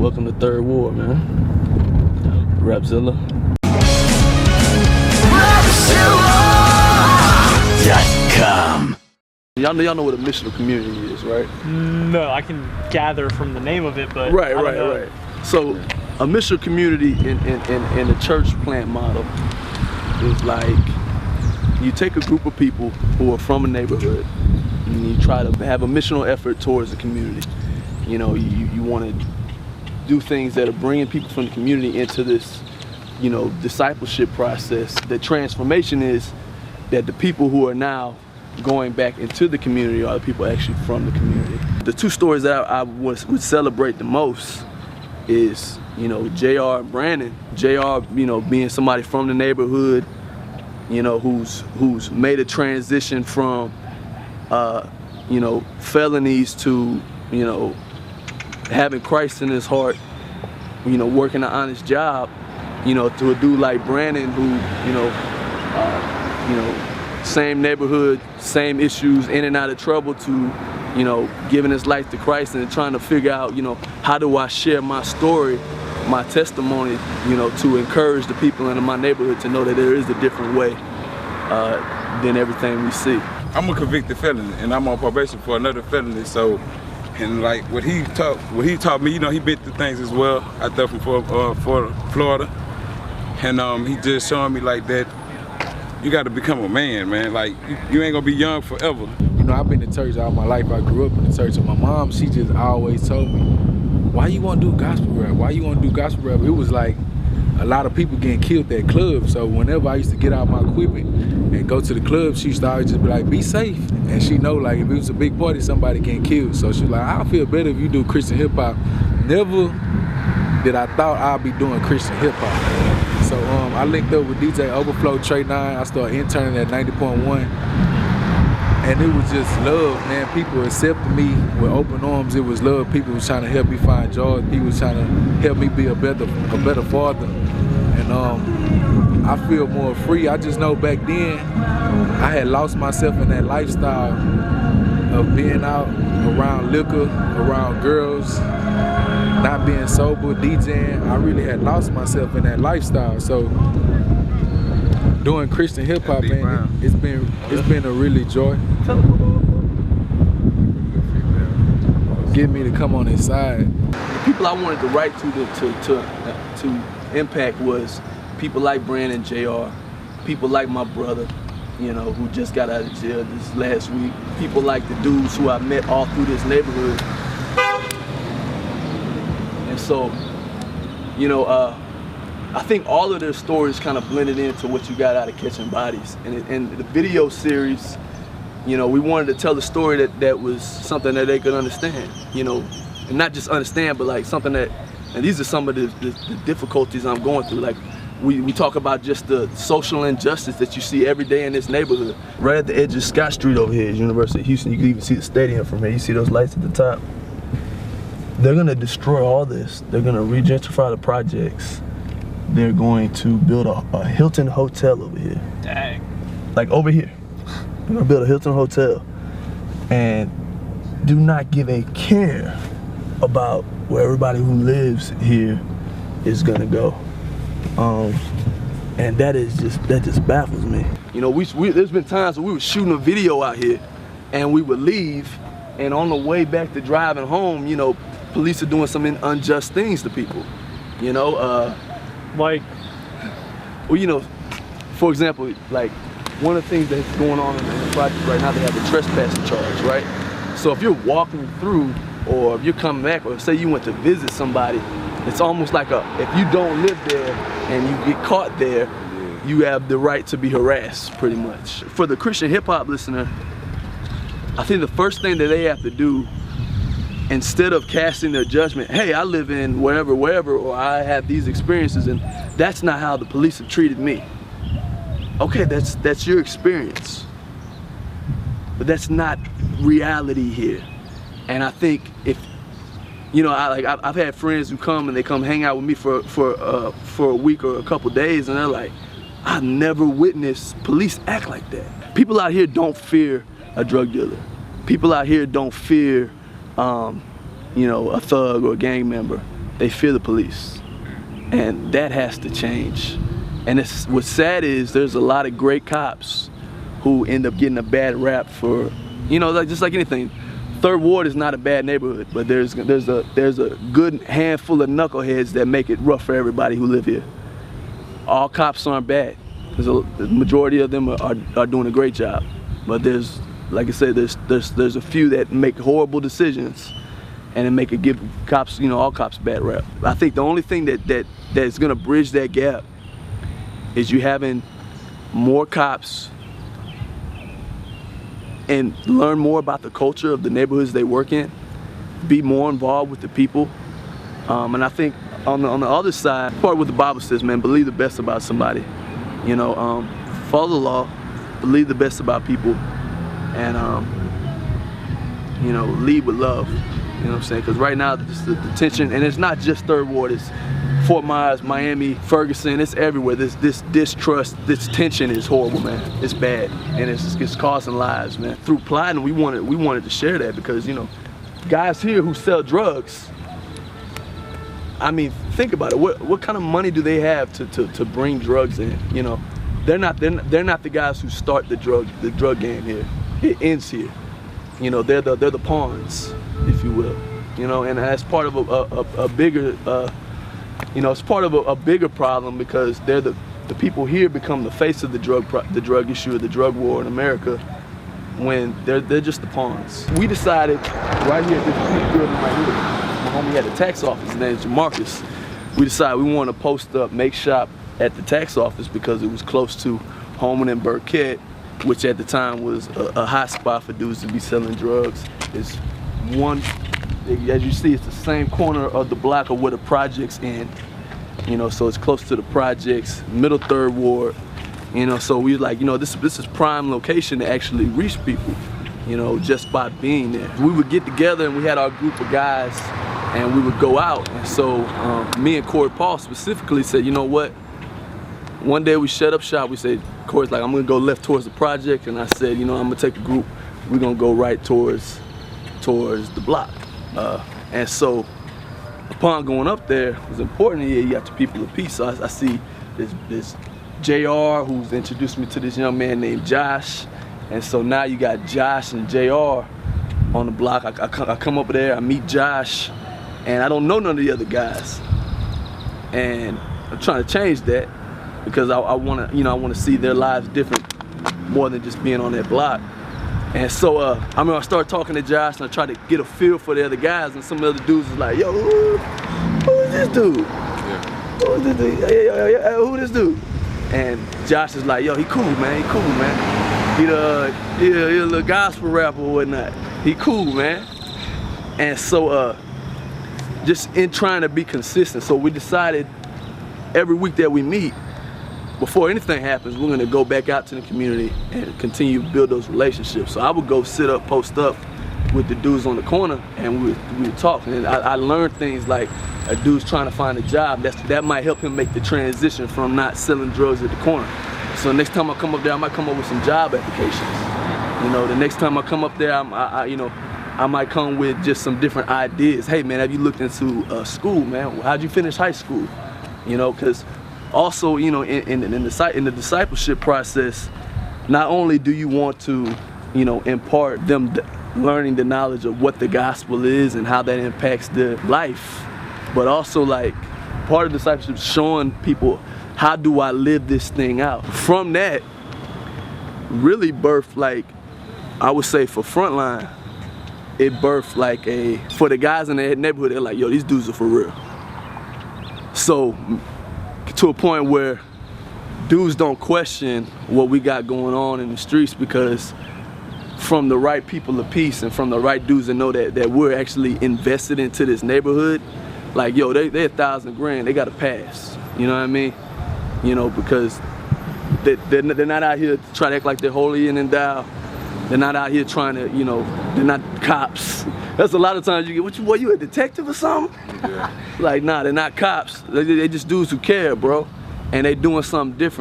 Welcome to Third Ward, man. Rapzilla. Rapzilla.com. Y'all know what a missional community is, right? No, I can gather from the name of it, but right. So a missional community in the church plant model is like you take a group of people who are from a neighborhood and you try to have a missional effort towards the community. You know, you want to do things that are bringing people from the community into this, you know, discipleship process. The transformation is that the people who are now going back into the community are the people actually from the community. The two stories that I would celebrate the most is, you know, JR and Brandon. JR, you know, being somebody from the neighborhood, you know, who's made a transition from, you know, felonies to, you know, having Christ in his heart, you know, working an honest job, you know, to a dude like Brandon who, you know, same neighborhood, same issues, in and out of trouble, to, you know, giving his life to Christ and trying to figure out, you know, how do I share my story, my testimony, you know, to encourage the people in my neighborhood to know that there is a different way than everything we see. I'm a convicted felon and I'm on probation for another felony, so, and like what he taught me, you know, he been through things as well out there from Florida, and he just showing me like that you got to become a man, like you ain't gonna be young forever. You know, I've been in church all my life. I grew up in the church, and my mom, she just always told me, why you want to do gospel rap? Why you want to do gospel rap? It was like a lot of people getting killed at clubs, so whenever I used to get out my equipment and go to the club, she used to always just be like, be safe. And she know, like, if it was a big party, somebody getting killed. So she was like, I'll feel better if you do Christian hip hop. Never did I thought I'd be doing Christian hip hop. So I linked up with DJ Overflow, Trey 9. I started interning at 90.1. And it was just love, man. People accepted me with open arms. It was love. People was trying to help me find joy. People was trying to help me be a better father. And I feel more free. I just know back then I had lost myself in that lifestyle of being out around liquor, around girls, not being sober, DJing. I really had lost myself in that lifestyle. So doing Christian hip hop, man, it's been a really joy. Get me to come on his side. The people I wanted to write to impact was people like Brandon, JR, people like my brother, you know, who just got out of jail this last week, people like the dudes who I met all through this neighborhood. And so, you know, I think all of their stories kind of blended into what you got out of Catching Bodies. And the video series, you know, we wanted to tell a story that was something that they could understand, you know, and not just understand, but like something that, and these are some of the difficulties I'm going through. Like we talk about just the social injustice that you see every day in this neighborhood. Right at the edge of Scott Street over here is University of Houston. You can even see the stadium from here. You see those lights at the top? They're gonna destroy all this. They're gonna re-gentrify the projects. They're going to build a Hilton hotel over here. Dang. Like over here. They're gonna build a Hilton hotel and do not give a care about where everybody who lives here is gonna go. And that just baffles me. You know, there's been times when we were shooting a video out here and we would leave, and on the way back to driving home, you know, police are doing some unjust things to people. You know, like, well, you know, for example, like one of the things that's going on in the project right now, they have a trespassing charge, right? So if you're walking through, or if you're coming back, or say you went to visit somebody, it's almost like if you don't live there and you get caught there, you have the right to be harassed, pretty much. For the Christian hip hop listener, I think the first thing that they have to do, instead of casting their judgment, hey, I live in wherever, or I have these experiences, and that's not how the police have treated me. Okay, that's your experience, but that's not reality here. And I think if, you know, I've had friends who come and they come hang out with me for a week or a couple days, and they're like, I've never witnessed police act like that. People out here don't fear a drug dealer. People out here don't fear, you know, a thug or a gang member. they fear the police. And that has to change. And what's sad is there's a lot of great cops who end up getting a bad rap for, like, just like anything. Third Ward is not a bad neighborhood, but there's a good handful of knuckleheads that make it rough for everybody who live here. All cops aren't bad. The majority of them are doing a great job, but there's, like I said, there's a few that make horrible decisions, and it give cops, all cops bad rap. I think the only thing that's gonna bridge that gap is you having more cops and learn more about the culture of the neighborhoods they work in, be more involved with the people. And I think on the other side, part of what the Bible says, man, believe the best about somebody. Follow the law, believe the best about people, and lead with love. You know what I'm saying? Because right now, the tension, and it's not just Third Ward, it's Fort Myers, Miami, Ferguson, it's everywhere. This distrust, this tension is horrible, man. It's bad, and it's costing lives, man. Through plotting, we wanted to share that because, guys here who sell drugs, I mean, think about it. What kind of money do they have to bring drugs in? They're not the guys who start the drug game here. It ends here. They're the pawns, if you will. And that's part of a bigger. It's part of a bigger problem because they're the people here become the face of the drug issue, or the drug war in America, when they're just the pawns. We decided right here at this building right here, my homie had a tax office, his name's Marcus. We decided we want to post up, make shop at the tax office because it was close to Holman and Burkett, which at the time was a hot spot for dudes to be selling drugs. It's one, as you see, it's the same corner of the block of where the projects end. So it's close to the projects, middle Third Ward. So we was like, this is prime location to actually reach people, just by being there. We would get together and we had our group of guys and we would go out. And so me and Corey Paul specifically said, you know what? One day we shut up shop. We said, Corey's like, I'm gonna go left towards the project, and I said, I'm gonna take a group. We're gonna go right towards the block. And so upon going up there, it was important here. You got the people of peace. So I see this JR who's introduced me to this young man named Josh. And so now you got Josh and JR on the block. I come up there, I meet Josh, and I don't know none of the other guys. And I'm trying to change that because I want to see their lives different, more than just being on that block. And so I started talking to Josh and I tried to get a feel for the other guys, and some of the other dudes was like, yo, who is this dude? Yeah. Who is this dude? Who is this dude? And Josh is like, yo, he cool, man. He cool, man. He a little gospel rapper or whatnot. He cool, man. And so just in trying to be consistent, so we decided every week that we meet, before anything happens, we're gonna go back out to the community and continue to build those relationships. So I would go sit up, post up with the dudes on the corner, and we would talk. And I learned things like a dude's trying to find a job. That might help him make the transition from not selling drugs at the corner. So next time I come up there, I might come up with some job applications. The next time I come up there, I might come with just some different ideas. Hey man, have you looked into school, man? How'd you finish high school? Because also, in the discipleship process, not only do you want to, impart them learning the knowledge of what the gospel is and how that impacts their life, but also like part of discipleship is showing people, how do I live this thing out? From that, really birthed, like, I would say for Frontline, it birthed like for the guys in the neighborhood, they're like, yo, these dudes are for real. So, to a point where dudes don't question what we got going on in the streets, because from the right people of peace and from the right dudes that know that we're actually invested into this neighborhood, like, yo, they're $1,000 grand, they got to pass. You know what I mean? Because they're not out here to try to act like they're holy and endowed. They're not out here trying to, they're not cops. That's a lot of times you get, you a detective or something? Yeah. Like, nah, they're not cops. They just dudes who care, bro. And they doing something different.